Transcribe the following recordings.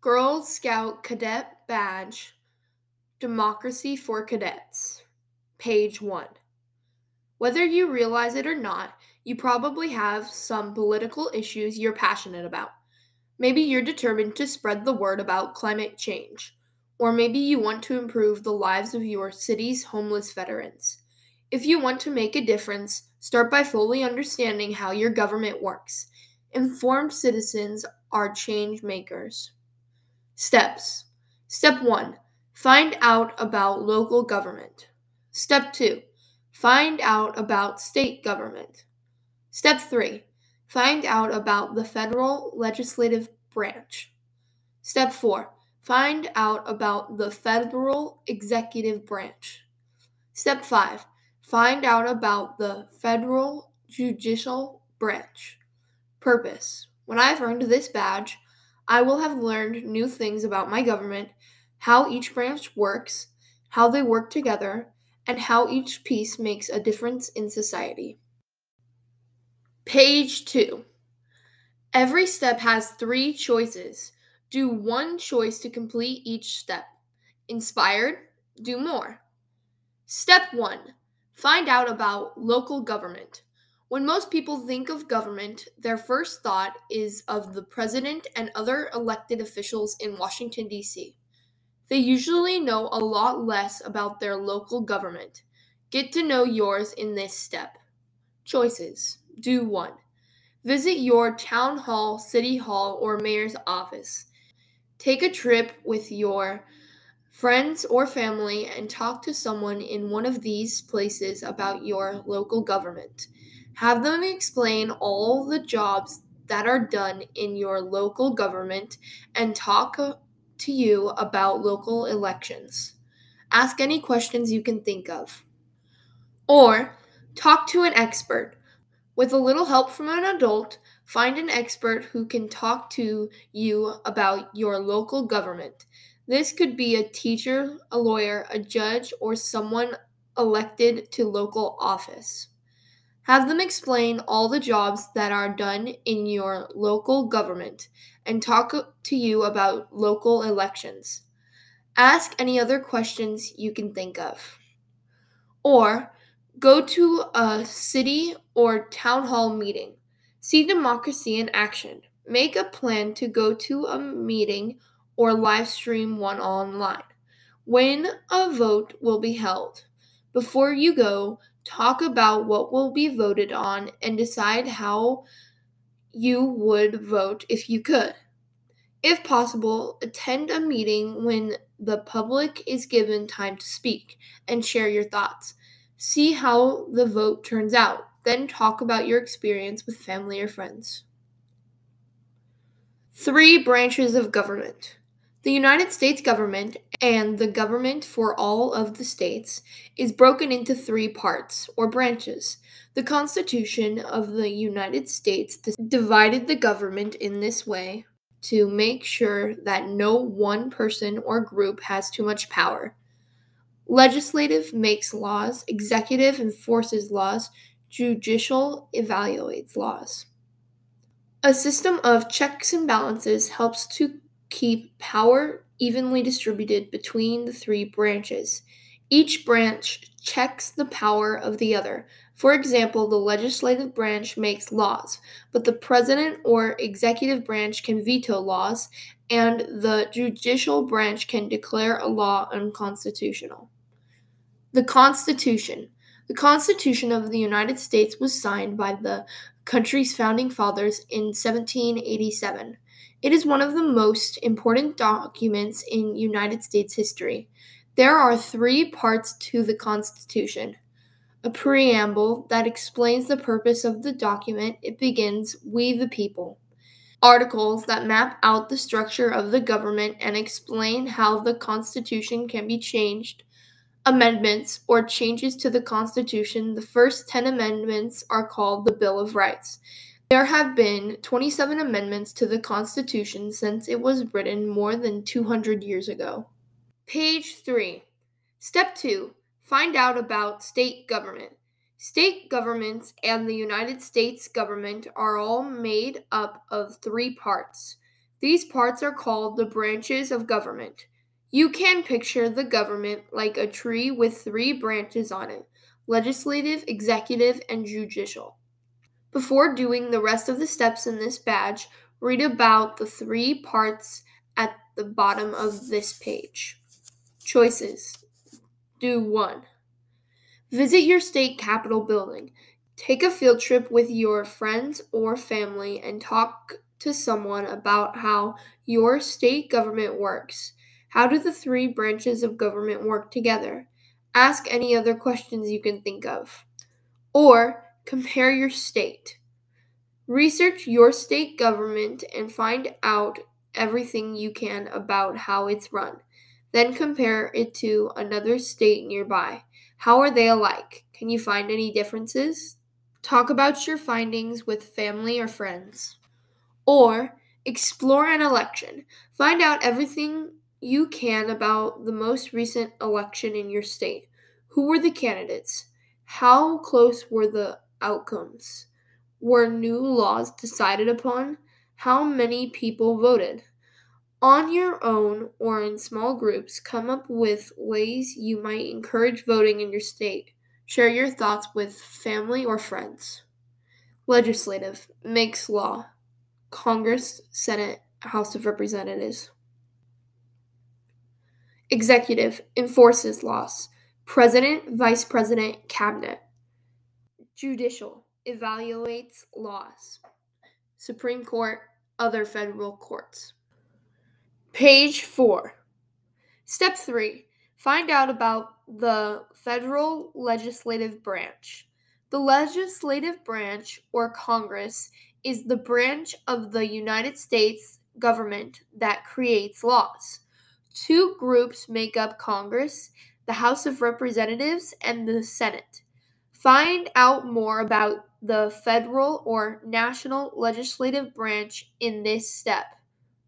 Girl Scout Cadet Badge, Democracy for Cadettes, page 1. Whether you realize it or not, you probably have some political issues you're passionate about. Maybe you're determined to spread the word about climate change, or maybe you want to improve the lives of your city's homeless veterans. If you want to make a difference, start by fully understanding how your government works. Informed citizens are change makers. Steps. Step 1. Find out about local government. Step 2. Find out about state government. Step 3. Find out about the federal legislative branch. Step 4. Find out about the federal executive branch. Step 5. Find out about the federal judicial branch. Purpose. When I've earned this badge, I will have learned new things about my government, how each branch works, how they work together, and how each piece makes a difference in society. Page 2. Every step has 3 choices. Do one choice to complete each step. Inspired? Do more. Step 1. Find out about local government. When most people think of government, their first thought is of the president and other elected officials in Washington, D.C. They usually know a lot less about their local government. Get to know yours in this step. Choices. Do 1. Visit your town hall, city hall, or mayor's office. Take a trip with your friends or family and talk to someone in one of these places about your local government. Have them explain all the jobs that are done in your local government and talk to you about local elections. Ask any questions you can think of. Or talk to an expert. With a little help from an adult, find an expert who can talk to you about your local government. This could be a teacher, a lawyer, a judge, or someone elected to local office. Have them explain all the jobs that are done in your local government and talk to you about local elections. Ask any other questions you can think of. Or go to a city or town hall meeting. See democracy in action. Make a plan to go to a meeting or live stream one online. When a vote will be held. Before you go, talk about what will be voted on and decide how you would vote if you could. If possible, attend a meeting when the public is given time to speak and share your thoughts. See how the vote turns out, then talk about your experience with family or friends. 3 branches of government. The United States government and the government for all of the states is broken into 3 parts or branches. The Constitution of the United States divided the government in this way to make sure that no one person or group has too much power. Legislative makes laws, executive enforces laws, judicial evaluates laws. A system of checks and balances helps to keep power evenly distributed between the 3 branches. Each branch checks the power of the other. For example, the legislative branch makes laws, but the president or executive branch can veto laws, and the judicial branch can declare a law unconstitutional. The Constitution. The Constitution of the United States was signed by the country's founding fathers in 1787. It is one of the most important documents in United States history. There are 3 parts to the Constitution. A preamble that explains the purpose of the document. It begins, "We the people." Articles that map out the structure of the government and explain how the Constitution can be changed. Amendments or changes to the Constitution. The first 10 amendments are called the Bill of Rights. There have been 27 amendments to the Constitution since it was written more than 200 years ago. Page 3. Step 2. Find out about state government. State governments and the United States government are all made up of 3 parts. These parts are called the branches of government. You can picture the government like a tree with three branches on it: legislative, executive, and judicial. Before doing the rest of the steps in this badge, read about the three parts at the bottom of this page. Choices. Do 1. Visit your state capitol building. Take a field trip with your friends or family and talk to someone about how your state government works. How do the three branches of government work together? Ask any other questions you can think of. Or compare your state. Research your state government and find out everything you can about how it's run. Then compare it to another state nearby. How are they alike? Can you find any differences? Talk about your findings with family or friends. Or explore an election. Find out everything you can about the most recent election in your state. Who were the candidates? How close were the outcomes? Were new laws decided upon? How many people voted? On your own or in small groups, come up with ways you might encourage voting in your state. Share your thoughts with family or friends. Legislative makes law. Congress, Senate, House of Representatives. Executive enforces laws. President, Vice President, Cabinet. Judicial evaluates laws. Supreme Court, other federal courts. Page 4. Step 3. Find out about the federal legislative branch. The legislative branch, or Congress, is the branch of the United States government that creates laws. Two groups make up Congress: the House of Representatives and the Senate. Find out more about the federal or national legislative branch in this step.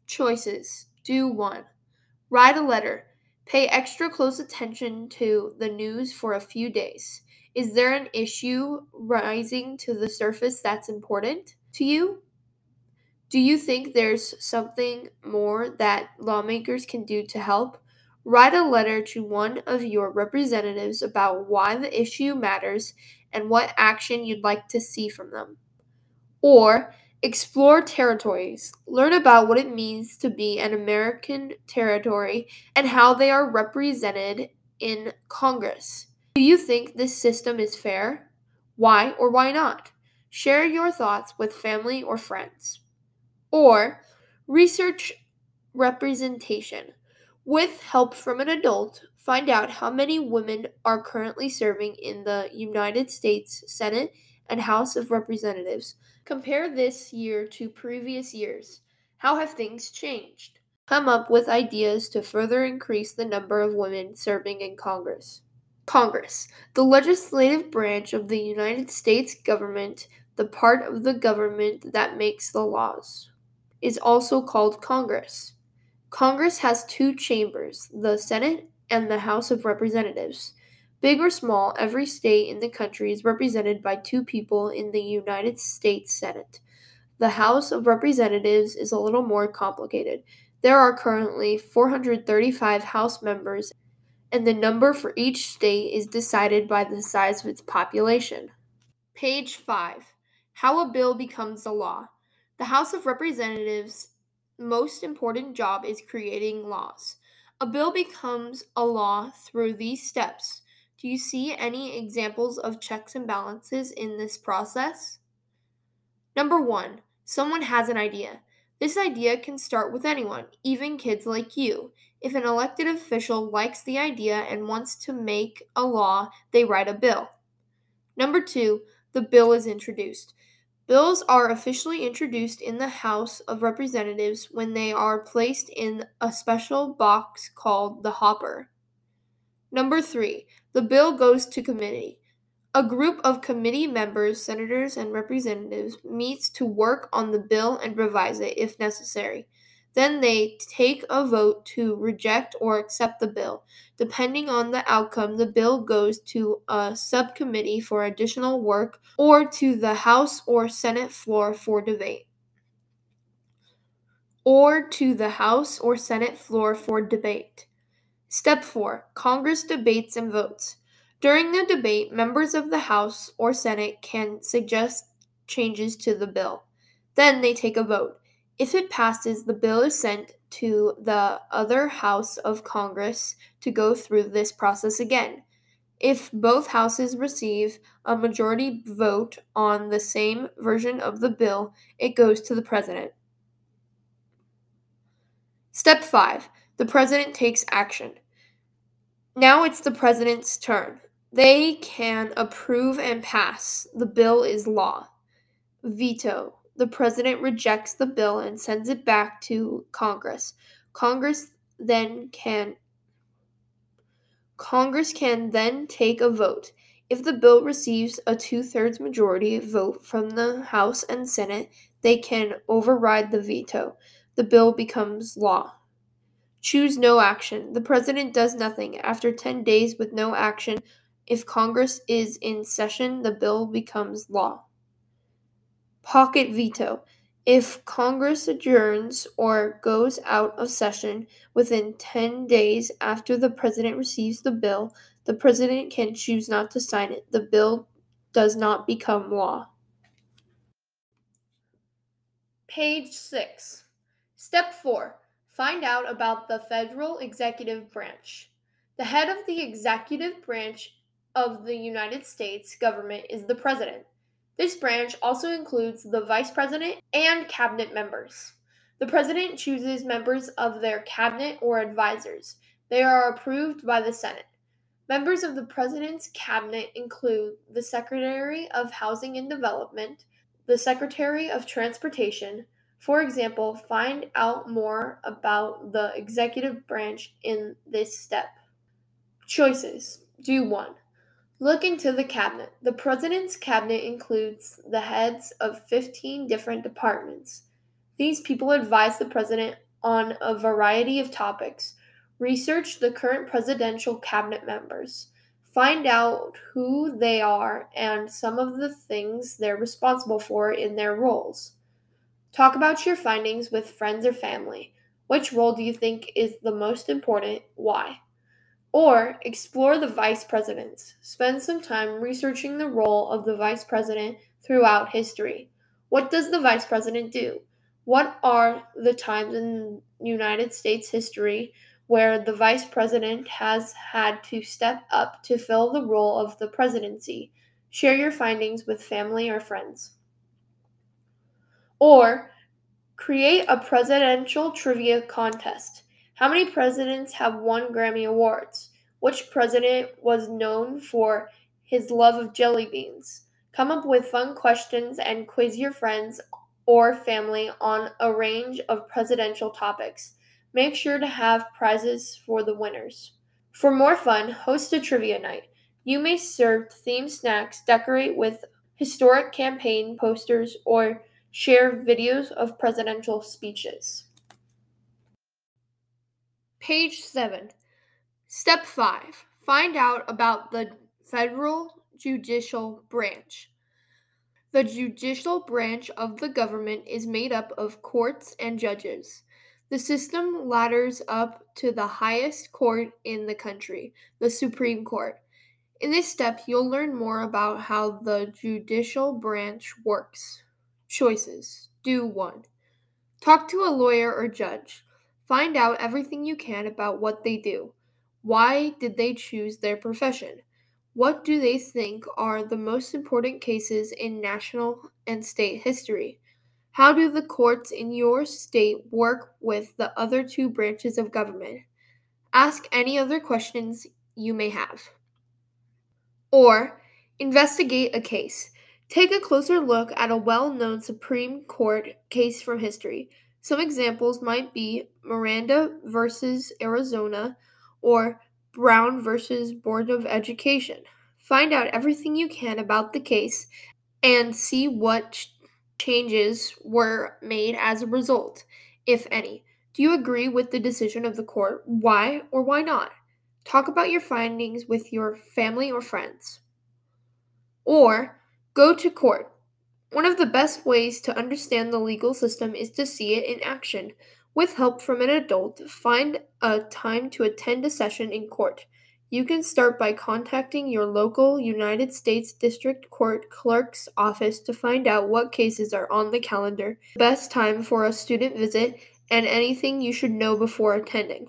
Choices. Do 1. Write a letter. Pay extra close attention to the news for a few days. Is there an issue rising to the surface that's important to you? Do you think there's something more that lawmakers can do to help? Write a letter to one of your representatives about why the issue matters and what action you'd like to see from them. Or explore territories. Learn about what it means to be an American territory and how they are represented in Congress. Do you think this system is fair? Why or why not? Share your thoughts with family or friends. Or research representation. With help from an adult, find out how many women are currently serving in the United States Senate and House of Representatives. Compare this year to previous years. How have things changed? Come up with ideas to further increase the number of women serving in Congress. Congress, the legislative branch of the United States government, the part of the government that makes the laws, is also called Congress. Congress has two chambers, the Senate and the House of Representatives. Big or small, every state in the country is represented by two people in the United States Senate. The House of Representatives is a little more complicated. There are currently 435 House members, and the number for each state is decided by the size of its population. Page 5. How a bill becomes a law. The House of Representatives' most important job is creating laws. A bill becomes a law through these steps. Do you see any examples of checks and balances in this process? Number 1. Someone has an idea. This idea can start with anyone, even kids like you. If an elected official likes the idea and wants to make a law, they write a bill. Number 2. The bill is introduced. Bills are officially introduced in the House of Representatives when they are placed in a special box called the hopper. Number 3. The bill goes to committee. A group of committee members, senators, and representatives meets to work on the bill and revise it if necessary. Then they take a vote to reject or accept the bill. Depending on the outcome, the bill goes to a subcommittee for additional work or to the House or Senate floor for debate. or to the House or Senate floor for debate. Step 4. Congress debates and votes. During the debate, members of the House or Senate can suggest changes to the bill. Then they take a vote. If it passes, the bill is sent to the other House of Congress to go through this process again. If both houses receive a majority vote on the same version of the bill, it goes to the president. Step 5. The president takes action. Now it's the president's turn. They can approve and pass. The bill is law. Veto. The president rejects the bill and sends it back to Congress. Congress then can take a vote. If the bill receives a 2/3 majority vote from the House and Senate, they can override the veto. The bill becomes law. Choose no action. The president does nothing. After 10 days with no action, if Congress is in session, the bill becomes law. Pocket veto. If Congress adjourns or goes out of session within 10 days after the president receives the bill, the president can choose not to sign it. The bill does not become law. Page 6. Step 4. Find out about the federal executive branch. The head of the executive branch of the United States government is the president. This branch also includes the vice president and cabinet members. The president chooses members of their cabinet or advisors. They are approved by the Senate. Members of the president's cabinet include the Secretary of Housing and Development, the Secretary of Transportation. For example, find out more about the executive branch in this step. Choices. Do 1. Look into the cabinet. The president's cabinet includes the heads of 15 different departments. These people advise the president on a variety of topics. Research the current presidential cabinet members. Find out who they are and some of the things they're responsible for in their roles. Talk about your findings with friends or family. Which role do you think is the most important? Why? Or explore the vice presidents. Spend some time researching the role of the vice president throughout history. What does the vice president do? What are the times in United States history where the vice president has had to step up to fill the role of the presidency? Share your findings with family or friends. Or create a presidential trivia contest. How many presidents have won Grammy Awards? Which president was known for his love of jelly beans? Come up with fun questions and quiz your friends or family on a range of presidential topics. Make sure to have prizes for the winners. For more fun, host a trivia night. You may serve themed snacks, decorate with historic campaign posters, or share videos of presidential speeches. Page 7. Step 5. Find out about the federal judicial branch. The judicial branch of the government is made up of courts and judges. The system ladders up to the highest court in the country, the Supreme Court. In this step, you'll learn more about how the judicial branch works. Choices. Do 1. Talk to a lawyer or judge. Find out everything you can about what they do. Why did they choose their profession? What do they think are the most important cases in national and state history? How do the courts in your state work with the other two branches of government? Ask any other questions you may have. Or investigate a case. Take a closer look at a well-known Supreme Court case from history. Some examples might be Miranda versus Arizona or Brown versus Board of Education. Find out everything you can about the case and see what changes were made as a result, if any. Do you agree with the decision of the court? Why or why not? Talk about your findings with your family or friends. Or go to court. One of the best ways to understand the legal system is to see it in action. With help from an adult, find a time to attend a session in court. You can start by contacting your local United States District Court clerk's office to find out what cases are on the calendar, the best time for a student visit, and anything you should know before attending.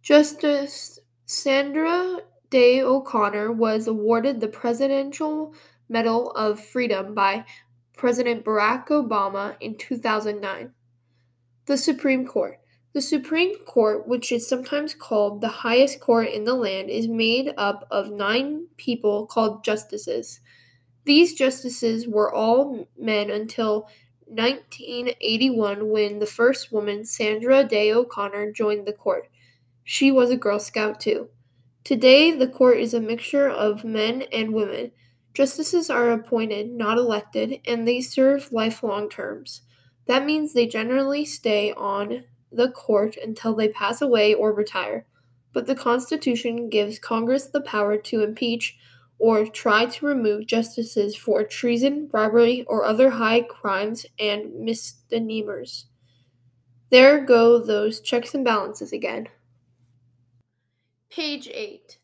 Justice Sandra Day O'Connor was awarded the Presidential Medal of Freedom by President Barack Obama in 2009. The Supreme Court. The Supreme Court, which is sometimes called the highest court in the land, is made up of 9 people called justices. These justices were all men until 1981 when the first woman, Sandra Day O'Connor, joined the court. She was a Girl Scout too. Today, the court is a mixture of men and women. Justices are appointed, not elected, and they serve lifelong terms. That means they generally stay on the court until they pass away or retire. But the Constitution gives Congress the power to impeach or try to remove justices for treason, bribery, or other high crimes and misdemeanors. There go those checks and balances again. Page 8.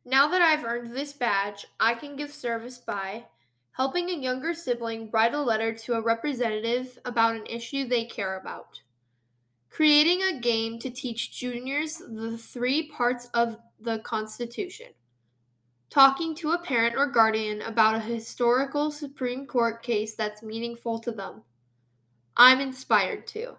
Now that I've earned this badge, I can give service by helping a younger sibling write a letter to a representative about an issue they care about, creating a game to teach juniors the 3 parts of the Constitution, talking to a parent or guardian about a historical Supreme Court case that's meaningful to them. I'm inspired to.